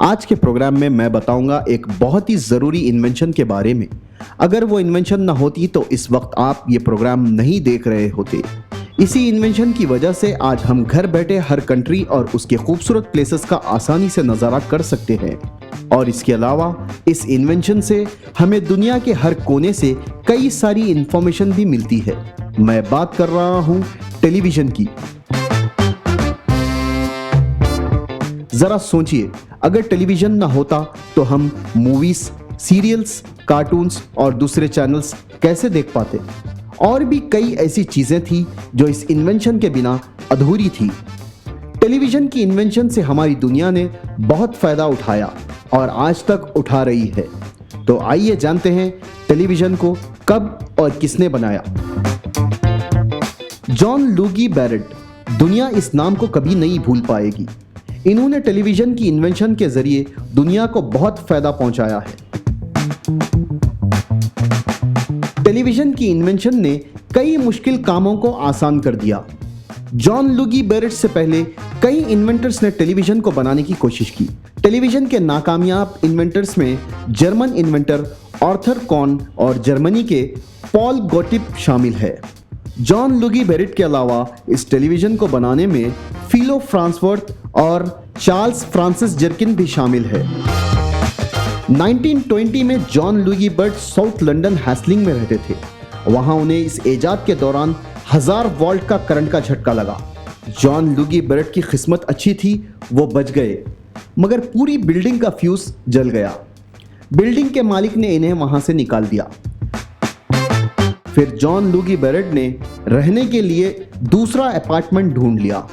आज के प्रोग्राम में मैं बताऊंगा एक बहुत ही ज़रूरी इन्वेंशन के बारे में। अगर वो इन्वेंशन ना होती तो इस वक्त आप ये प्रोग्राम नहीं देख रहे होते। इसी इन्वेंशन की वजह से आज हम घर बैठे हर कंट्री और उसके खूबसूरत प्लेसेस का आसानी से नज़ारा कर सकते हैं। और इसके अलावा इस इन्वेंशन से हमें दुनिया के हर कोने से कई सारी इंफॉर्मेशन भी मिलती है। मैं बात कर रहा हूँ टेलीविज़न की। जरा सोचिए, अगर टेलीविजन ना होता तो हम मूवीज, सीरियल्स, कार्टून्स और दूसरे चैनल्स कैसे देख पाते। और भी कई ऐसी चीजें थी जो इस इन्वेंशन के बिना अधूरी थी। टेलीविजन की इन्वेंशन से हमारी दुनिया ने बहुत फायदा उठाया और आज तक उठा रही है। तो आइए जानते हैं टेलीविजन को कब और किसने बनाया। जॉन लुगी बैरेट, दुनिया इस नाम को कभी नहीं भूल पाएगी। इन्होंने टेलीविजन की इन्वेंशन के जरिए दुनिया को बहुत फायदा पहुंचाया है। टेलीविजन की इन्वेंशन ने कई मुश्किल कामों को आसान कर दिया। जॉन लुगी बैरेट से पहले कई इन्वेंटर्स ने टेलीविजन को बनाने की कोशिश की। टेलीविजन के नाकामयाब इन्वेंटर्स में जर्मन इन्वेंटर आर्थर कॉन और जर्मनी के पॉल गोटिब शामिल है। जॉन लुगी बैरेट के अलावा इस टेलीविजन को बनाने में फिलो फ्रांसवर्थ और चार्ल्स फ्रांसिस जर्किन भी शामिल है। 1920 में जॉन लुगी बैरेट साउथ लंदन हैस्लिंग में रहते थे। वहां उन्हें इस इजाद के दौरान 1000 वोल्ट का करंट का झटका लगा। जॉन लुगी बैरेट की किस्मत अच्छी थी, वो बच गए, मगर पूरी बिल्डिंग का फ्यूज जल गया। बिल्डिंग के मालिक ने इन्हें वहां से निकाल दिया। फिर जॉन लुगी बैरेट ने रहने के लिए दूसरा अपार्टमेंट ढूंढ लिया।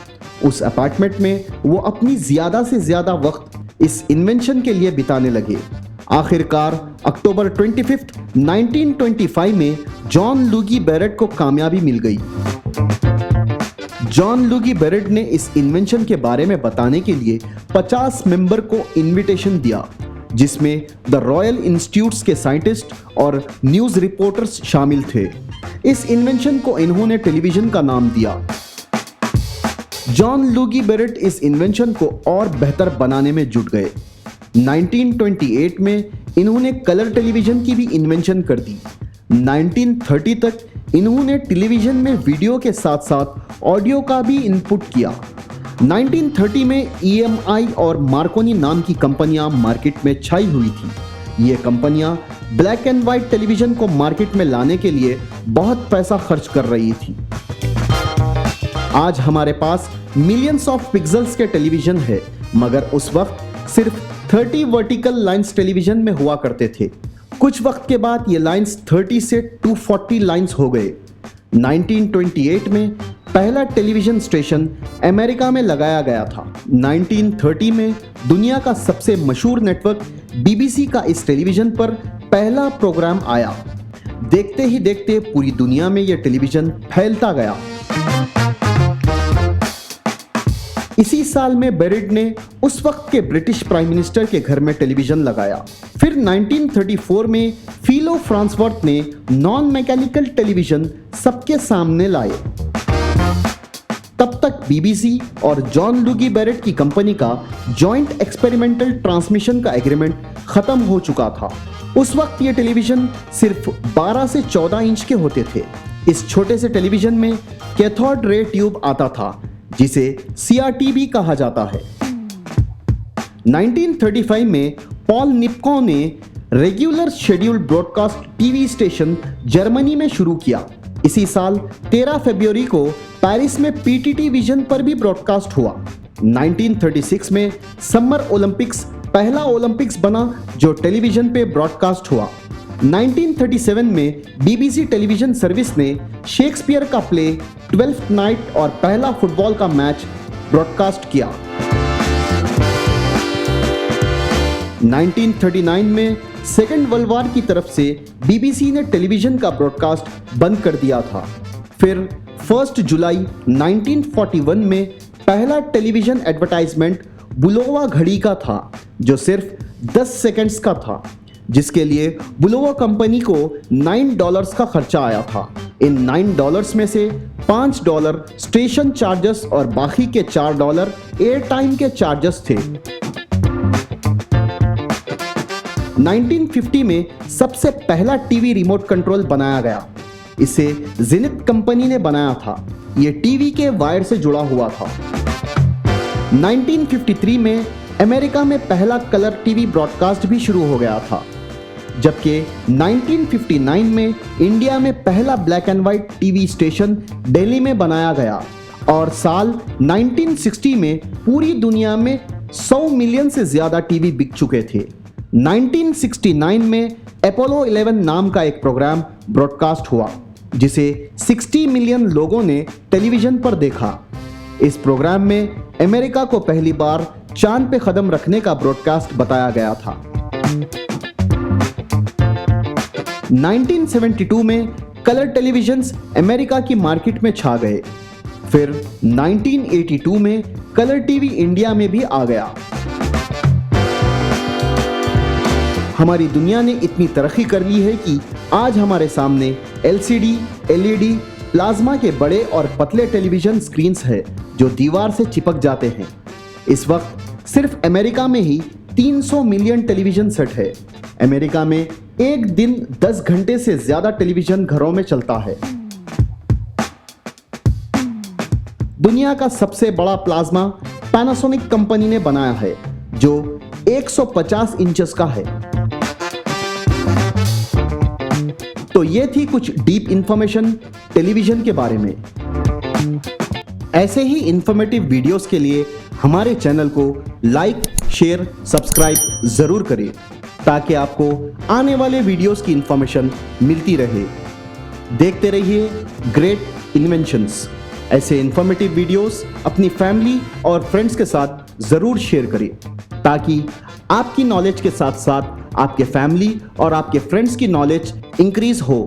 उस अपार्टमेंट में वो अपनी ज्यादा से ज्यादा वक्त इस इन्वेंशन के लिए बिताने लगे। आखिरकार अक्टूबर 25, 1925 में जॉन लुगी बैरेट को कामयाबी मिल गई। जॉन लुगी बैरेट ने इस इन्वेंशन के बारे में बताने के लिए 50 मेंबर को इनविटेशन दिया, जिसमें द रॉयल इंस्टीट्यूट्स के साइंटिस्ट और न्यूज रिपोर्टर्स शामिल थे। इस इन्वेंशन को इन्होंने टेलीविजन का नाम दिया। जॉन लुगी बैरेट इस इन्वेंशन को और बेहतर बनाने में जुट गए। 1928 में इन्होंने कलर टेलीविजन की भी इन्वेंशन कर दी। 1930 तक इन्होंने टेलीविजन में वीडियो के साथ साथ ऑडियो का भी इनपुट किया। 1930 में EMI और मार्कोनी नाम की कंपनियां मार्केट में छाई हुई थी। ये कंपनियां ब्लैक एंड व्हाइट टेलीविजन को मार्केट में लाने के लिए बहुत पैसा खर्च कर रही थी। आज हमारे पास मिलियंस ऑफ पिक्सेल्स के टेलीविजन है, मगर उस वक्त सिर्फ 30 वर्टिकल लाइंस टेलीविजन में हुआ करते थे। कुछ वक्त के बाद ये लाइंस 30 से 240 लाइंस हो गए। 1928 में पहला टेलीविजन स्टेशन अमेरिका में लगाया गया था। 1930 में दुनिया का सबसे मशहूर नेटवर्क BBC का इस टेलीविजन पर पहला प्रोग्राम आया। देखते ही देखते पूरी दुनिया में यह टेलीविजन फैलता गया। इसी साल में बैरेट ने उस वक्त के ब्रिटिश प्राइम मिनिस्टर के घर में टेलीविजन लगाया। फिर 1934 में फिलो फ्रांसवर्थ ने नॉन मैकेनिकल टेलीविजन सबके सामने लाए। तब तक BBC और जॉन लुगी बैरेट की कंपनी का जॉइंट एक्सपेरिमेंटल ट्रांसमिशन का एग्रीमेंट खत्म हो चुका था। उस वक्त ये टेलीविजन सिर्फ 12 से 14 इंच के होते थे। इस छोटे से टेलीविजन में कैथोड रे ट्यूब आता था, जिसे CRT भी कहा जाता है। 1935 में पॉल निप्को ने regular schedule broadcast TV station Germany में शुरू किया। इसी साल 13 फरवरी को पेरिस में PTT विजन पर भी ब्रॉडकास्ट हुआ। 1936 में समर ओलंपिक्स पहला ओलंपिक्स बना जो टेलीविजन पे ब्रॉडकास्ट हुआ। 1937 में BBC टेलीविजन सर्विस ने शेक्सपियर का प्ले 12th नाइट और पहला फुटबॉल का मैच ब्रॉडकास्ट किया। 1939 में सेकेंड वर्ल्ड वॉर की तरफ से BBC ने टेलीविजन का ब्रॉडकास्ट बंद कर दिया था। फिर 1 जुलाई 1941 में पहला टेलीविजन एडवर्टाइजमेंट बुलोवा घड़ी का था, जो सिर्फ 10 सेकंड्स का था, जिसके लिए बुलोवा कंपनी को $9 का खर्चा आया था। इन $9 में से $5 स्टेशन चार्जेस और बाकी के $4 एयर टाइम के चार्जेस थे। 1950 में सबसे पहला टीवी रिमोट कंट्रोल बनाया गया। इसे जेनिथ कंपनी ने बनाया था। यह टीवी के वायर से जुड़ा हुआ था। 1953 में अमेरिका में पहला कलर टीवी ब्रॉडकास्ट भी शुरू हो गया था, जबकि 1959 में इंडिया में पहला black and white TV station Delhi में बनाया गया और साल 1960 में पूरी दुनिया में 100 मिलियन से ज्यादा टीवी बिक चुके थे। 1969 में अपोलो 11 नाम का एक प्रोग्राम ब्रॉडकास्ट हुआ, जिसे 60 मिलियन लोगों ने टेलीविजन पर देखा। इस प्रोग्राम में अमेरिका को पहली बार चांद पे कदम रखने का ब्रॉडकास्ट बताया गया था। 1972 में कलर टेलीविजन्स अमेरिका की मार्केट में छा गए। फिर 1982 में कलर टीवी इंडिया में भी आ गया। हमारी दुनिया ने इतनी तरक्की कर ली है कि आज हमारे सामने LCD, LED, प्लाज्मा के बड़े और पतले टेलीविजन स्क्रीन्स हैं जो दीवार से चिपक जाते हैं। इस वक्त सिर्फ अमेरिका में ही 300 मिलियन टेलीविजन सेट है। अमेरिका में एक दिन 10 घंटे से ज्यादा टेलीविजन घरों में चलता है। दुनिया का सबसे बड़ा प्लाज्मा पैनासोनिक कंपनी ने बनाया है, जो 150 इंचेस का है। तो ये थी कुछ डीप इंफॉर्मेशन टेलीविजन के बारे में। ऐसे ही इंफॉर्मेटिव वीडियोस के लिए हमारे चैनल को लाइक, शेयर, सब्सक्राइब जरूर करें ताकि आपको आने वाले वीडियोस की इंफॉर्मेशन मिलती रहे। देखते रहिए ग्रेट इन्वेंशंस। ऐसे इंफॉर्मेटिव वीडियोस अपनी फैमिली और फ्रेंड्स के साथ जरूर शेयर करें ताकि आपकी नॉलेज के साथ साथ आपके फैमिली और आपके फ्रेंड्स की नॉलेज इंक्रीज हो।